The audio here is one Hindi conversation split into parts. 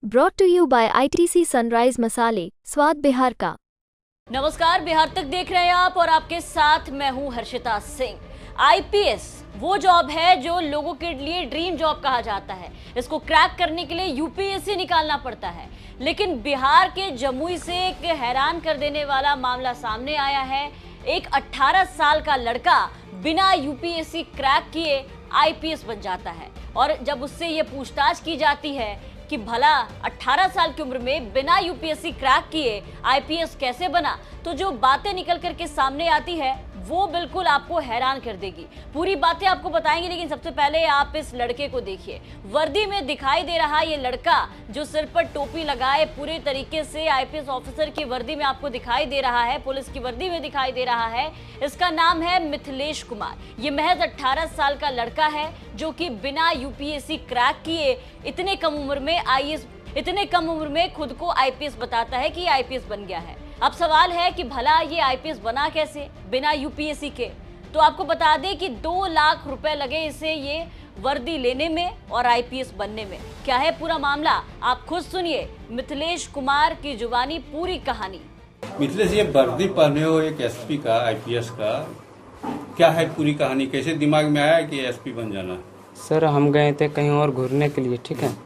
Brought to you by ITC sunrise मसाले, स्वाद बिहार का। नमस्कार, बिहार तक देख रहे हैं आप और आपके साथ मैं हूं हर्षिता सिंह। आईपीएस वो जॉब है जो लोगों के लिए ड्रीम जॉब कहा जाता है। इसको क्रैक करने के लिए यूपीएससी निकालना पड़ता है, लेकिन बिहार के जमुई से एक हैरान कर देने वाला मामला सामने आया है। एक 18 साल का लड़का बिना यूपीएससी क्रैक किए आईपीएस बन जाता है और जब उससे ये पूछताछ की जाती है कि भला 18 साल की उम्र में बिना यूपीएससी क्रैक किए आईपीएस कैसे बना, तो जो बातें निकल करके सामने आती है वो बिल्कुल आपको हैरान कर देगी। पूरी बातें आपको बताएंगे, लेकिन सबसे पहले आप इस लड़के को देखिए। वर्दी में दिखाई दे रहा ये लड़का जो सिर पर टोपी लगाए पूरे तरीके से आईपीएस ऑफिसर की वर्दी में आपको दिखाई दे रहा है, पुलिस की वर्दी में दिखाई दे रहा है। इसका नाम है मिथिलेश कुमार। ये महज 18 साल का लड़का है जो कि बिना यूपीएससी क्रैक किए इतने कम उम्र में खुद को आईपीएस बताता है कि आईपीएस बन गया है। अब सवाल है कि भला ये आईपीएस बना कैसे बिना यूपीएससी के। तो आपको बता दें कि 2 लाख रुपए लगे इसे ये वर्दी लेने में और आईपीएस बनने में। क्या है पूरा मामला, आप खुद सुनिए मिथिलेश कुमार की जुबानी पूरी कहानी। मिथिलेश, ये वर्दी पहने हो एक एसपी का, आईपीएस का, क्या है पूरी कहानी? कैसे दिमाग में आया कि एसपी बन जाना? सर, हम गए थे कहीं और घूरने के लिए, ठीक है।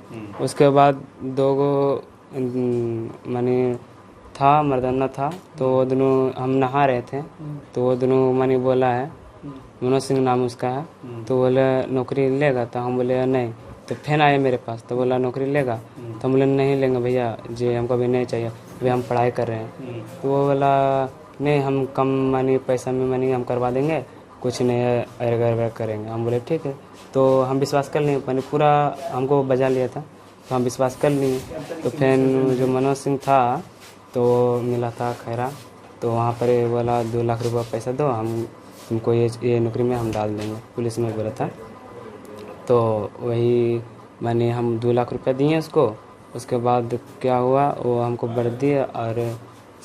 उसके बाद 2 माने था मर्दाना था, तो वो दोनों हम नहा रहे थे, तो वो दोनों माने बोला है, मनोज सिंह नाम उसका है, तो बोले नौकरी लेगा, तो हम बोले नहीं। तो फिर आए मेरे पास, तो बोला नौकरी लेगा, तो हम बोले नहीं लेंगे भैया जी, हमको अभी नहीं चाहिए, अभी हम पढ़ाई कर रहे हैं। तो वो बोला नहीं, हम कम मानी पैसा में मानी हम करवा देंगे, कुछ नहीं अगर करेंगे। हम बोले ठीक है। तो हम विश्वास कर लिए, मैंने पूरा हमको बजा लिया था, तो हम विश्वास कर लिए। तो फिर जो मनोज सिंह था तो मिला था खैरा, तो वहाँ पर बोला 2 लाख रुपया पैसा दो, हम तुमको ये नौकरी में हम डाल देंगे, पुलिस में बोला था। तो वही मैंने हम 2 लाख रुपया दिए उसको। उसके बाद क्या हुआ, वो हमको बढ़ दिया और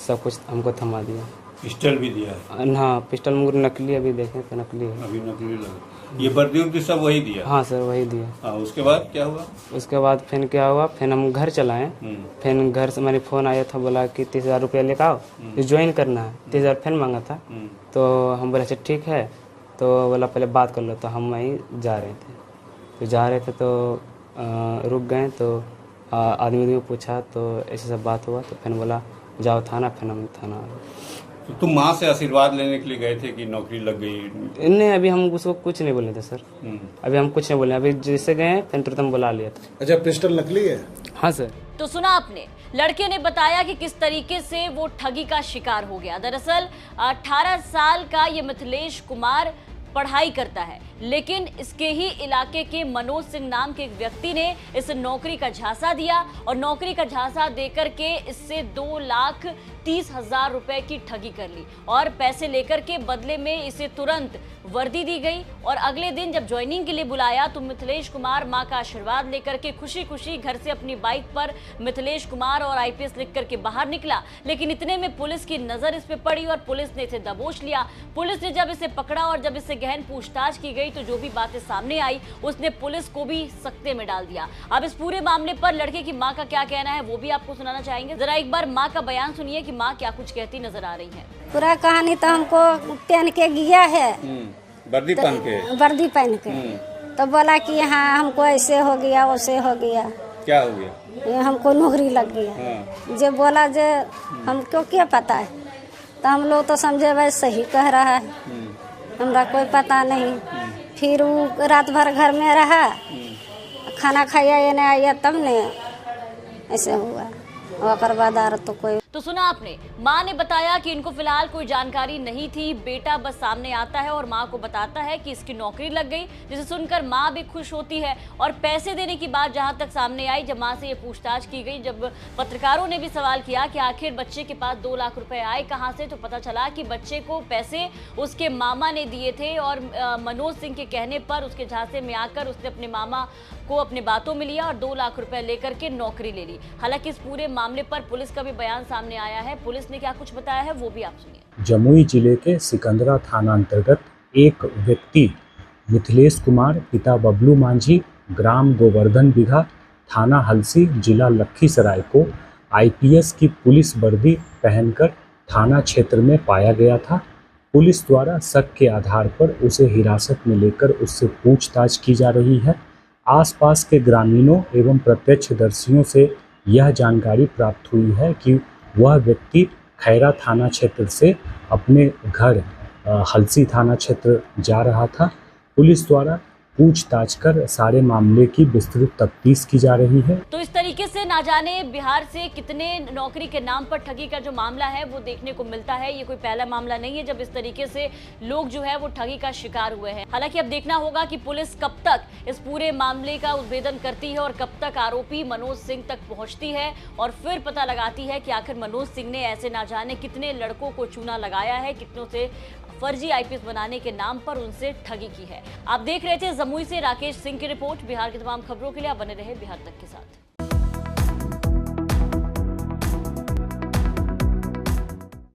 सब कुछ हमको थमा दिया। पिस्टल भी दिया है? हाँ, पिस्टल मुझे नकली अभी देखें तो नकली है। अभी नकली लगा। ये वर्दी भी सब वही दिया? हाँ सर, वही दिया। हाँ, उसके बाद क्या हुआ? उसके बाद फिर क्या हुआ, फिर हम घर चलाएं। फिर घर से मैंने फ़ोन आया था, बोला कि 30,000 रुपया लेकर आओ, ज्वाइन करना है। 30,000 फिर मांगा था। तो हम बोले अच्छा ठीक है। तो बोला पहले बात कर लो। तो हम वहीं जा रहे थे, तो रुक गए। तो आदमी पूछा, तो ऐसे सब बात हुआ। तो फिर बोला जाओ थाना। फिर हम थाना। तो तुम माँ से आशीर्वाद लेने के लिए गए थे कि नौकरी लग गई? नहीं, अभी हम उसको कुछ नहीं बोले थे सर। अभी हम कुछ नहीं बोले, अभी जैसे गए फिर तुरंत हम बुला लिया था। अच्छा, पिस्टल नकली है? हाँ सर। तो सुना आपने, लड़के ने बताया कि किस तरीके से वो ठगी का शिकार हो गया। दरअसल 18 साल का ये मिथिलेश कुमार पढ़ाई करता है, लेकिन इसके ही इलाके के मनोज सिंह नाम के एक व्यक्ति ने इसे नौकरी का झांसा दिया और नौकरी का झांसा देकर के इससे 2,30,000 रुपए की ठगी कर ली और पैसे लेकर के बदले में इसे तुरंत वर्दी दी गई। और अगले दिन जब ज्वाइनिंग के लिए बुलाया तो मिथिलेश कुमार मां का आशीर्वाद लेकर के खुशी खुशी घर से अपनी बाइक पर मिथिलेश कुमार और आईपीएस लिख करके बाहर निकला। लेकिन इतने में पुलिस की नजर इस पे पड़ी और पुलिस ने इसे दबोच लिया। पुलिस ने जब इसे पकड़ा और जब इससे गहन पूछताछ की गई तो जो भी बातें सामने आई उसने पुलिस को भी सकते में डाल दिया। अब इस पूरे मामले पर लड़के की मां का क्या कहना है वो भी आपको सुनाना चाहेंगे। जरा एक बार मां का बयान सुनिए कि मां क्या कुछ कहती नजर आ रही है। पूरा कहानी तो हमको पहन के गया है, वर्दी पहन के तो बोला कि हाँ हमको ऐसे हो गया वैसे हो गया। क्या हो गया? हमको नौकरी लग गया। जो बोला जे हमको क्या पता है, तो हम लोग तो समझे भाई सही कह रहा है, हमरा कोई पता नहीं। फिर वो रात भर घर में रहा, खाना खाया या नहीं आया तब ने ऐसे हुआ। और बाद तो कोई। तो सुना आपने, माँ ने बताया कि इनको फिलहाल कोई जानकारी नहीं थी। बेटा बस सामने आता है और माँ को बताता है कि इसकी नौकरी लग गई, जिसे सुनकर माँ भी खुश होती है। और पैसे देने की बात जहाँ तक सामने आई, जब माँ से ये पूछताछ की गई, जब पत्रकारों ने भी सवाल किया कि आखिर बच्चे के पास 2 लाख रुपए आए कहाँ से, तो पता चला कि बच्चे को पैसे उसके मामा ने दिए थे और मनोज सिंह के कहने पर उसके झांसे में आकर उसने अपने मामा को अपने बातों में लिया और 2 लाख रुपए लेकर के नौकरी ले ली। हालांकि इस पूरे मामले पर पुलिस का भी बयान सामने आया है। पुलिस ने क्या कुछ बताया है वो भी आप सुनिए। जमुई जिले के सिकंदरा थाना अंतर्गत एक व्यक्ति मिथिलेश कुमार पिता बबलू मांझी ग्राम गोवर्धन बिघा थाना हलसी जिला लखीसराय को आईपीएस की पुलिस वर्दी पहनकर थाना क्षेत्र में पाया गया था। पुलिस द्वारा शक के आधार पर उसे हिरासत में लेकर उससे पूछताछ की जा रही है। आसपास के ग्रामीणों एवं प्रत्यक्षदर्शियों से यह जानकारी प्राप्त हुई है कि वह व्यक्ति खैरा थाना क्षेत्र से अपने घर हलसी थाना क्षेत्र जा रहा था। पुलिस द्वारा पूछताछ कर सारे मामले की विस्तृत तफ्तीश की जा रही है। तो इस तरीके से ना जाने बिहार से कितने नौकरी के नाम पर ठगी का जो मामला है वो देखने को मिलता है। ये कोई पहला मामला नहीं है जब इस तरीके से लोग जो है वो ठगी का शिकार हुए हैं। हालांकि अब देखना होगा कि पुलिस कब तक इस पूरे मामले का उद्भेदन करती है और कब तक आरोपी मनोज सिंह तक पहुंचती है और फिर पता लगाती है कि आखिर मनोज सिंह ने ऐसे ना जाने कितने लड़कों को चूना लगाया है, कितनों से फर्जी आईपीएस बनाने के नाम पर उनसे ठगी की है। आप देख रहे थे जमुई से राकेश सिंह की रिपोर्ट। बिहार की तमाम खबरों के लिए आप बने रहे बिहार तक के साथ।